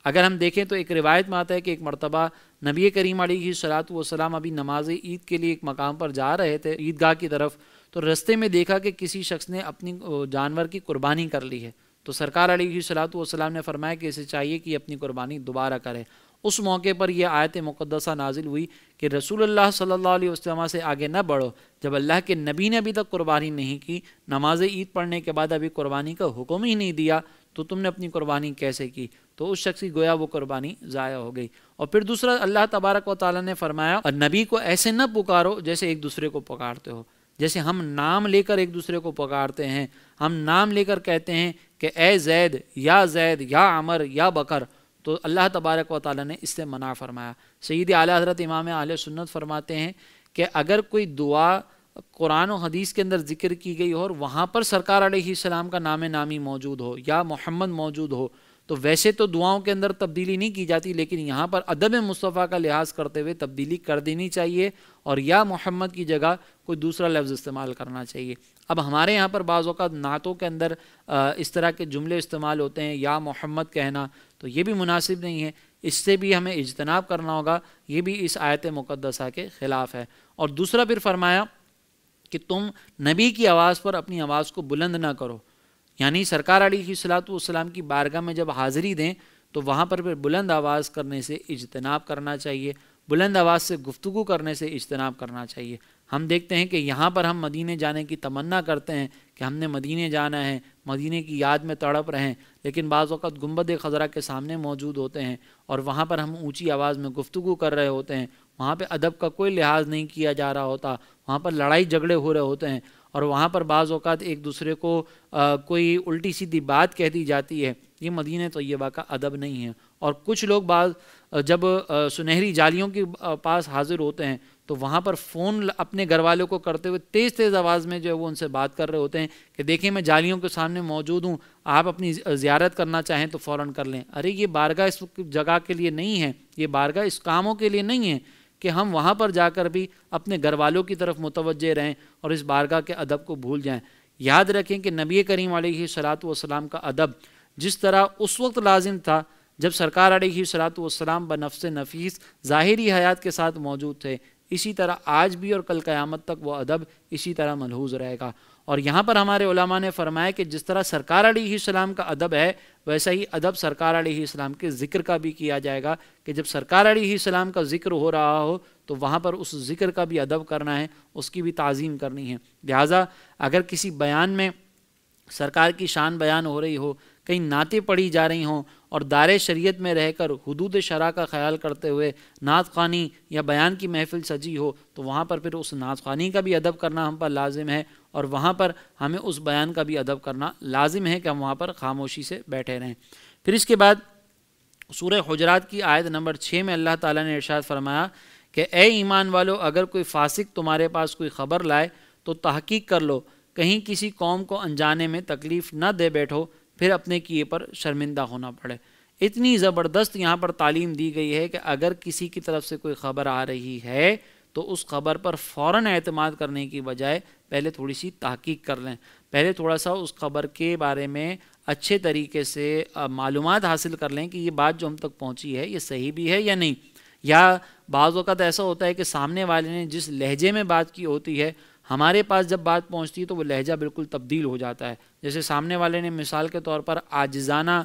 اگر ہم دیکھیں تو ایک روایت میں آتا ہے کہ ایک مرتبہ نبی کریم علیہ الصلاۃ والسلام ابھی نماز عید کے لیے ایک مقام پر جا رہے تھے، عیدگاہ کی طرف، تو رستے میں دیکھا کہ کسی شخص نے اپنی جانور کی قربانی کر لی ہے، تو سرکار علیہ الصلاۃ والسلام نے فرمایا کہ اسے چاہیے کہ اپنی قربانی دوبارہ کرے۔ اس موقع پر یہ آیت مقدسہ نازل ہوئی کہ رسول اللہ صلی اللہ علیہ وسلم سے آگے نہ بڑھو، جب اللہ کے نبی نے ابھی تک قربانی نہیں کی، نماز عید پڑھنے کے بعد ابھی قربانی کا حکم ہی نہیں دیا، تو تم نے اپنی قربانی کیسے کی؟ تو اس شخص کی گویا وہ قربانی ضائع ہو گئی۔ اور پھر دوسرا اللہ تبارک و تعالیٰ نے فرمایا اور نبی کو ایسے نہ پکارو جیسے ایک دوسرے کو پکارتے ہو، جیسے ہم نام لے کر ایک دوسرے کو پکارتے ہیں، ہم نام لے کر کہتے ہیں کہ اے زید یا عمر یا بکر، تو اللہ تبارک و تعالیٰ نے اس سے منع فرمایا۔ سید اعلیٰ حضرت امام اہل سنت فرماتے ہیں کہ اگر کوئی دعا قرآن و حدیث کے اندر ذکر کی گئی ہو اور وہاں پر سرکار علیہ السلام کا نام نامی موجود ہو یا محمد موجود ہو، تو ویسے تو دعاؤں کے اندر تبدیلی نہیں کی جاتی، لیکن یہاں پر ادب مصطفیٰ کا لحاظ کرتے ہوئے تبدیلی کر دینی چاہیے اور یا محمد کی جگہ کوئی دوسرا لفظ استعمال کرنا چاہیے۔ اب ہمارے یہاں پر بعض اوقات نعتوں کے اندر اس طرح کے جملے استعمال ہوتے ہیں، یا محمد کہنا، تو یہ بھی مناسب نہیں ہے، اس سے بھی ہمیں اجتناب کرنا ہوگا، یہ بھی اس آیت مقدسہ کے خلاف ہے۔ اور دوسرا پھر فرمایا کہ تم نبی کی آواز پر اپنی آواز کو بلند نہ کرو، یعنی سرکار علیہ الصلاۃ والسلام کی بارگاہ میں جب حاضری دیں تو وہاں پر پھر بلند آواز کرنے سے اجتناب کرنا چاہیے، بلند آواز سے گفتگو کرنے سے اجتناب کرنا چاہیے۔ ہم دیکھتے ہیں کہ یہاں پر ہم مدینے جانے کی تمنا کرتے ہیں کہ ہم نے مدینے جانا ہے، مدینے کی یاد میں تڑپ رہے ہیں، لیکن بعض وقت گنبد خضرا کے سامنے موجود ہوتے ہیں اور وہاں پر ہم اونچی آواز میں گفتگو کر رہے ہوتے ہیں، وہاں پہ ادب کا کوئی لحاظ نہیں کیا جا رہا ہوتا، وہاں پر لڑائی جھگڑے ہو رہے ہوتے ہیں، اور وہاں پر بعض اوقات ایک دوسرے کو کوئی الٹی سیدھی بات کہہ دی جاتی ہے۔ یہ مدینہ طیبہ کا ادب نہیں ہے۔ اور کچھ لوگ بعض جب سنہری جالیوں کے پاس حاضر ہوتے ہیں تو وہاں پر فون اپنے گھر والوں کو کرتے ہوئے تیز تیز آواز میں جو ہے وہ ان سے بات کر رہے ہوتے ہیں کہ دیکھیں میں جالیوں کے سامنے موجود ہوں، آپ اپنی زیارت کرنا چاہیں تو فوراً کر لیں۔ ارے یہ بارگاہ اس جگہ کے لیے نہیں ہے، یہ بارگاہ اس کاموں کے لیے نہیں ہے کہ ہم وہاں پر جا کر بھی اپنے گھر والوں کی طرف متوجہ رہیں اور اس بارگاہ کے ادب کو بھول جائیں۔ یاد رکھیں کہ نبی کریم علیہ الصلاۃ والسلام کا ادب جس طرح اس وقت لازم تھا جب سرکار علیہ الصلاۃ والسلام بنفس نفیس ظاہری حیات کے ساتھ موجود تھے، اسی طرح آج بھی اور کل قیامت تک وہ ادب اسی طرح ملحوظ رہے گا۔ اور یہاں پر ہمارے علماء نے فرمایا کہ جس طرح سرکار علیہ السلام کا ادب ہے ویسا ہی ادب سرکار علیہ السلام کے ذکر کا بھی کیا جائے گا، کہ جب سرکار علیہ السلام کا ذکر ہو رہا ہو تو وہاں پر اس ذکر کا بھی ادب کرنا ہے، اس کی بھی تعظیم کرنی ہے۔ لہٰذا اگر کسی بیان میں سرکار کی شان بیان ہو رہی ہو، کہیں نعتیں پڑھی جا رہی ہوں اور دائرہ شریعت میں رہ کر حدود شرع کا خیال کرتے ہوئے نعت خوانی یا بیان کی محفل سجی ہو تو وہاں پر پھر اس نعت خوانی کا بھی ادب کرنا ہم پر لازم ہے، اور وہاں پر ہمیں اس بیان کا بھی ادب کرنا لازم ہے کہ ہم وہاں پر خاموشی سے بیٹھے رہیں۔ پھر اس کے بعد سورہ حجرات کی آیت نمبر 6 میں اللہ تعالیٰ نے ارشاد فرمایا کہ اے ایمان والو، اگر کوئی فاسق تمہارے پاس کوئی خبر لائے تو تحقیق کر لو، کہیں کسی قوم کو انجانے میں تکلیف نہ دے بیٹھو پھر اپنے کیے پر شرمندہ ہونا پڑے۔ اتنی زبردست یہاں پر تعلیم دی گئی ہے کہ اگر کسی کی طرف سے کوئی خبر آ رہی ہے تو اس خبر پر فوراً اعتماد کرنے کی بجائے پہلے تھوڑی سی تحقیق کر لیں، پہلے تھوڑا سا اس خبر کے بارے میں اچھے طریقے سے معلومات حاصل کر لیں کہ یہ بات جو ہم تک پہنچی ہے یہ صحیح بھی ہے یا نہیں۔ یا بعض اوقات ایسا ہوتا ہے کہ سامنے والے نے جس لہجے میں بات کی ہوتی ہے ہمارے پاس جب بات پہنچتی ہے تو وہ لہجہ بالکل تبدیل ہو جاتا ہے. جیسے سامنے والے نے مثال کے طور پر عاجزانہ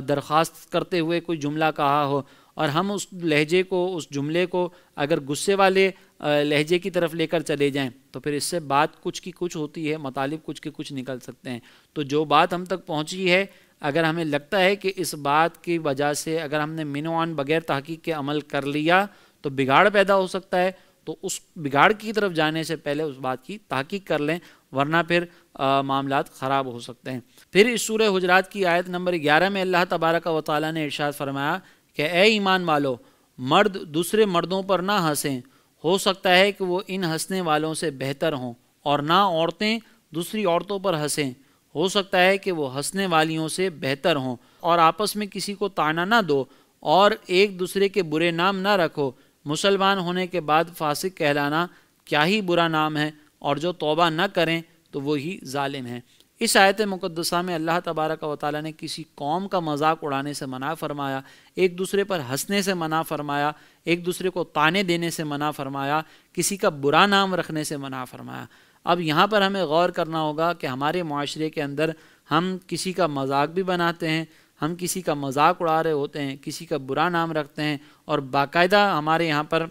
درخواست کرتے ہوئے کوئی جملہ کہا ہو، اور ہم اس لہجے کو، اس جملے کو اگر غصے والے لہجے کی طرف لے کر چلے جائیں تو پھر اس سے بات کچھ کی کچھ ہوتی ہے، مطالب کچھ کے کچھ نکل سکتے ہیں. تو جو بات ہم تک پہنچی ہے، اگر ہمیں لگتا ہے کہ اس بات کی وجہ سے اگر ہم نے من و عن بغیر تحقیق کے عمل کر لیا تو بگاڑ پیدا ہو سکتا ہے، تو اس بگاڑ کی طرف جانے سے پہلے اس بات کی تحقیق کر لیں، ورنہ پھر معاملات خراب ہو سکتے ہیں. پھر اس سورہ حجرات کی آیت نمبر 11 میں اللہ تبارک و تعالیٰ نے ارشاد فرمایا کہ اے ایمان والو، مرد دوسرے مردوں پر نہ ہنسیں، ہو سکتا ہے کہ وہ ان ہنسنے والوں سے بہتر ہوں، اور نہ عورتیں دوسری عورتوں پر ہنسیں، ہو سکتا ہے کہ وہ ہنسنے والیوں سے بہتر ہوں. اور آپس میں کسی کو طعنہ نہ دو اور ایک دوسرے کے برے نام نہ رکھو. مسلمان ہونے کے بعد فاسق کہلانا کیا ہی برا نام ہے، اور جو توبہ نہ کریں تو وہی ظالم ہیں. اس آیت مقدسہ میں اللہ تبارک و تعالیٰ نے کسی قوم کا مذاق اڑانے سے منع فرمایا، ایک دوسرے پر ہنسنے سے منع فرمایا، ایک دوسرے کو طعنے دینے سے منع فرمایا، کسی کا برا نام رکھنے سے منع فرمایا. اب یہاں پر ہمیں غور کرنا ہوگا کہ ہمارے معاشرے کے اندر ہم کسی کا مذاق بھی بناتے ہیں، ہم کسی کا مذاق اڑا رہے ہوتے ہیں، کسی کا برا نام رکھتے ہیں، اور باقاعدہ ہمارے یہاں پر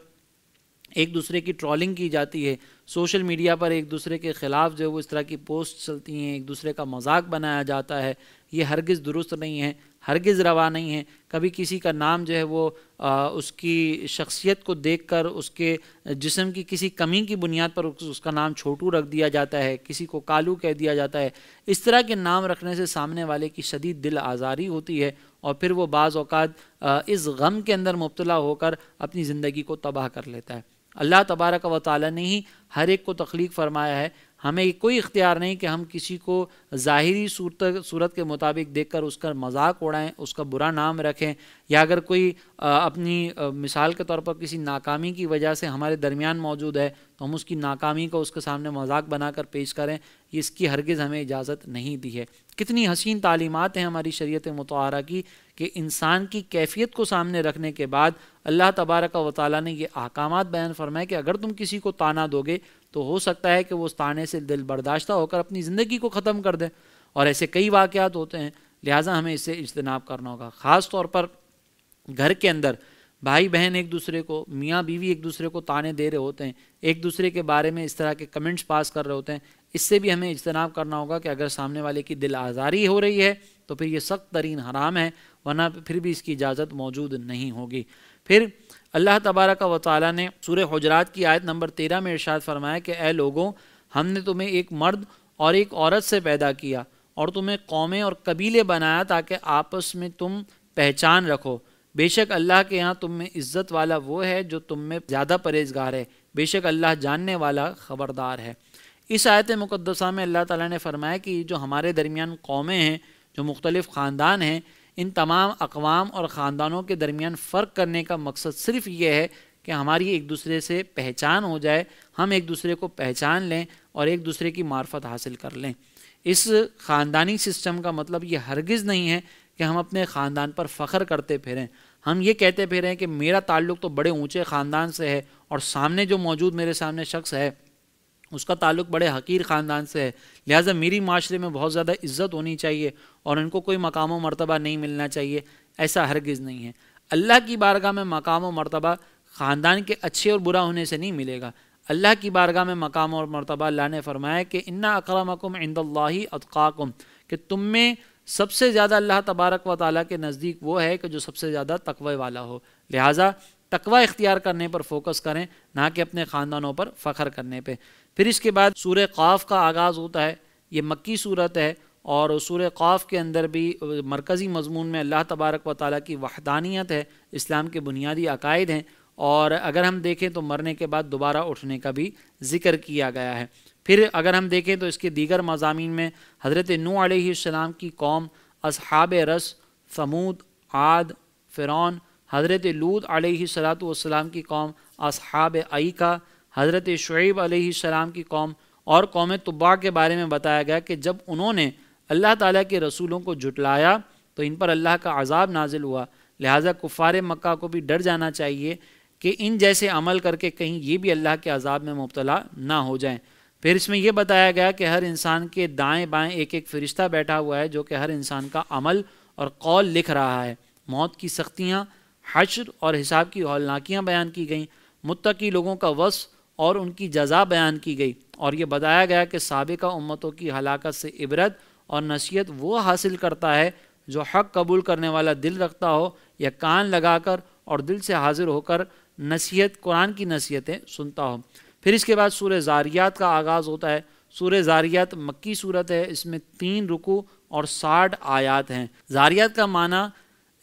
ایک دوسرے کی ٹرولنگ کی جاتی ہے. سوشل میڈیا پر ایک دوسرے کے خلاف جو ہے وہ اس طرح کی پوسٹ چلتی ہیں، ایک دوسرے کا مذاق بنایا جاتا ہے. یہ ہرگز درست نہیں ہے، ہرگز روا نہیں ہے. کبھی کسی کا نام جو ہے وہ اس کی شخصیت کو دیکھ کر، اس کے جسم کی کسی کمی کی بنیاد پر اس کا نام چھوٹو رکھ دیا جاتا ہے، کسی کو کالو کہہ دیا جاتا ہے. اس طرح کے نام رکھنے سے سامنے والے کی شدید دل آزاری ہوتی ہے، اور پھر وہ بعض اوقات اس غم کے اندر مبتلا ہو کر اپنی زندگی کو تباہ کر لیتا ہے. اللہ تبارک و تعالیٰ نے ہی ہر ایک کو تخلیق فرمایا ہے. ہمیں کوئی اختیار نہیں کہ ہم کسی کو ظاہری صورت کے مطابق دیکھ کر اس کا مذاق اڑائیں، اس کا برا نام رکھیں، یا اگر کوئی اپنی مثال کے طور پر کسی ناکامی کی وجہ سے ہمارے درمیان موجود ہے تو ہم اس کی ناکامی کو اس کے سامنے مذاق بنا کر پیش کریں. اس کی ہرگز ہمیں اجازت نہیں دی ہے. کتنی حسین تعلیمات ہیں ہماری شریعت مطہرہ کی کہ انسان کی کیفیت کو سامنے رکھنے کے بعد اللہ تبارک و تعالیٰ نے یہ احکامات بیان فرمائے کہ اگر تم کسی کو طعنہ دو گے تو ہو سکتا ہے کہ وہ اس طعنے سے دل برداشتہ ہو کر اپنی زندگی کو ختم کر دے. اور ایسے کئی واقعات ہوتے ہیں، لہٰذا ہمیں اس سے اجتناب کرنا ہوگا. خاص طور پر گھر کے اندر بھائی بہن ایک دوسرے کو، میاں بیوی ایک دوسرے کو طعنے دے رہے ہوتے ہیں، ایک دوسرے کے بارے میں اس طرح کے کمنٹس پاس کر رہے ہوتے ہیں. اس سے بھی ہمیں اجتناب کرنا ہوگا کہ اگر سامنے والے کی دل آزاری ہو رہی ہے تو پھر یہ سخت ترین حرام ہے، ورنہ پھر بھی اس کی اجازت موجود نہیں ہوگی. پھر اللہ تبارک و تعالیٰ نے سورہ حجرات کی آیت نمبر 13 میں ارشاد فرمایا کہ اے لوگوں، ہم نے تمہیں ایک مرد اور ایک عورت سے پیدا کیا اور تمہیں قومیں اور قبیلے بنایا تاکہ آپس میں تم پہچان رکھو. بے شک اللہ کے یہاں تم میں عزت والا وہ ہے جو تم میں زیادہ پرہیزگار ہے. بے شک اللہ جاننے والا خبردار ہے. اس آیت مقدسہ میں اللہ تعالیٰ نے فرمایا کہ جو ہمارے درمیان قومیں ہیں، جو مختلف خاندان ہیں، ان تمام اقوام اور خاندانوں کے درمیان فرق کرنے کا مقصد صرف یہ ہے کہ ہماری ایک دوسرے سے پہچان ہو جائے، ہم ایک دوسرے کو پہچان لیں اور ایک دوسرے کی معرفت حاصل کر لیں. اس خاندانی سسٹم کا مطلب یہ ہرگز نہیں ہے کہ ہم اپنے خاندان پر فخر کرتے پھریں. ہم یہ کہتے پھریں کہ میرا تعلق تو بڑے اونچے خاندان سے ہے اور سامنے جو موجود میرے سامنے شخص ہے اس کا تعلق بڑے حقیر خاندان سے ہے، لہٰذا میری معاشرے میں بہت زیادہ عزت ہونی چاہیے اور ان کو کوئی مقام و مرتبہ نہیں ملنا چاہیے. ایسا ہرگز نہیں ہے. اللہ کی بارگاہ میں مقام و مرتبہ خاندان کے اچھے اور برا ہونے سے نہیں ملے گا. اللہ کی بارگاہ میں مقام اور مرتبہ اللہ نے فرمایا کہ انا اکرمکم عند اللہ اتقاکم، کہ تم میں سب سے زیادہ اللہ تبارک و تعالیٰ کے نزدیک وہ ہے کہ جو سب سے زیادہ تقوی والا ہو. لہٰذا تقوی اختیار کرنے پر فوکس کریں، نہ کہ اپنے خاندانوں پر فخر کرنے پہ. پھر اس کے بعد سورہ قاف کا آغاز ہوتا ہے. یہ مکی صورت ہے اور سورہ قاف کے اندر بھی مرکزی مضمون میں اللہ تبارک و تعالیٰ کی وحدانیت ہے، اسلام کے بنیادی عقائد ہیں، اور اگر ہم دیکھیں تو مرنے کے بعد دوبارہ اٹھنے کا بھی ذکر کیا گیا ہے. پھر اگر ہم دیکھیں تو اس کے دیگر مضامین میں حضرت نوح علیہ السلام کی قوم، اصحاب رس، ثمود، عاد، فرعون، حضرت لوط علیہ السلام کی قوم، اصحاب ایکہ، حضرت شعیب علیہ السلام کی قوم اور قوم تبع کے بارے میں بتایا گیا کہ جب انہوں نے اللہ تعالیٰ کے رسولوں کو جھٹلایا تو ان پر اللہ کا عذاب نازل ہوا. لہٰذا کفار مکہ کو بھی ڈر جانا چاہیے کہ ان جیسے عمل کر کے کہیں یہ بھی اللہ کے عذاب میں مبتلا نہ ہو جائیں. پھر اس میں یہ بتایا گیا کہ ہر انسان کے دائیں بائیں ایک ایک فرشتہ بیٹھا ہوا ہے جو کہ ہر انسان کا عمل اور قول لکھ رہا ہے۔ موت کی سختیاں، حشر اور حساب کی ہولناکیاں بیان کی گئیں، متقی لوگوں کا وصف اور ان کی جزا بیان کی گئی، اور یہ بتایا گیا کہ سابقہ امتوں کی ہلاکت سے عبرت اور نصیحت وہ حاصل کرتا ہے جو حق قبول کرنے والا دل رکھتا ہو یا کان لگا کر اور دل سے حاضر ہو کر نصیحت، قرآن کی نصیحتیں سنتا ہو۔ پھر اس کے بعد سورہ زاریات کا آغاز ہوتا ہے۔ سورہ زاریات مکی صورت ہے، اس میں 3 رکوع اور 60 آیات ہیں۔ زاریات کا معنی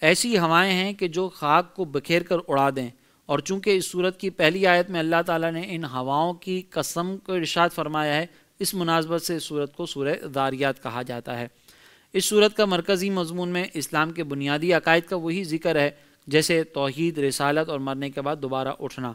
ایسی ہوائیں ہیں کہ جو خاک کو بکھیر کر اڑا دیں، اور چونکہ اس صورت کی پہلی آیت میں اللہ تعالیٰ نے ان ہواؤں کی قسم کو ارشاد فرمایا ہے، اس مناسبت سے اس صورت کو سورہ زاریات کہا جاتا ہے۔ اس صورت کا مرکزی مضمون میں اسلام کے بنیادی عقائد کا وہی ذکر ہے، جیسے توحید، رسالت اور مرنے کے بعد دوبارہ اٹھنا۔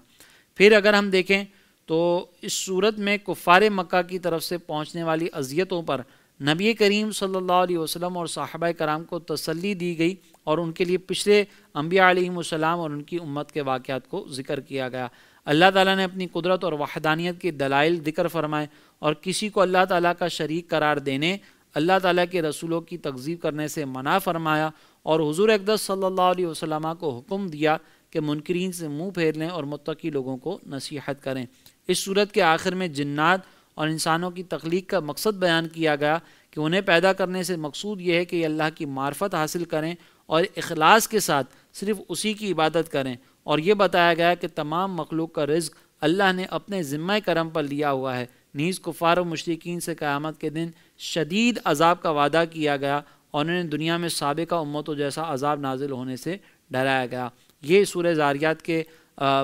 پھر اگر ہم دیکھیں تو اس صورت میں کفار مکہ کی طرف سے پہنچنے والی اذیتوں پر نبی کریم صلی اللہ علیہ وسلم اور صحابہ کرام کو تسلی دی گئی، اور ان کے لیے پچھلے انبیاء علیہم السلام اور ان کی امت کے واقعات کو ذکر کیا گیا۔ اللہ تعالیٰ نے اپنی قدرت اور وحدانیت کے دلائل ذکر فرمائے، اور کسی کو اللہ تعالیٰ کا شریک قرار دینے، اللہ تعالیٰ کے رسولوں کی تکذیب کرنے سے منع فرمایا، اور حضور اقدس صلی اللہ علیہ وسلم کو حکم دیا کہ منکرین سے منہ پھیر لیں اور متقی لوگوں کو نصیحت کریں۔ اس صورت کے آخر میں جنات اور انسانوں کی تخلیق کا مقصد بیان کیا گیا کہ انہیں پیدا کرنے سے مقصود یہ ہے کہ یہ اللہ کی معرفت حاصل کریں اور اخلاص کے ساتھ صرف اسی کی عبادت کریں، اور یہ بتایا گیا کہ تمام مخلوق کا رزق اللہ نے اپنے ذمہ کرم پر لیا ہوا ہے۔ نیز کفار و مشرکین سے قیامت کے دن شدید عذاب کا وعدہ کیا گیا، اور انہیں دنیا میں سابقہ امتوں جیسا عذاب نازل ہونے سے ڈرایا گیا۔ یہ سورہ زاریات کے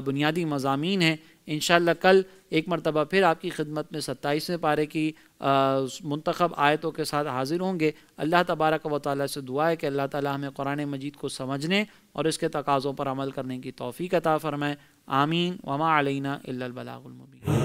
بنیادی مضامین ہیں۔ انشاءاللہ کل ایک مرتبہ پھر آپ کی خدمت میں 27ویں پارے کی منتخب آیتوں کے ساتھ حاضر ہوں گے۔ اللہ تبارک و تعالیٰ سے دعا ہے کہ اللہ تعالیٰ ہمیں قرآن مجید کو سمجھنے اور اس کے تقاضوں پر عمل کرنے کی توفیق عطا فرمائے۔ آمین۔ وما علینا الا البلاغ المبین۔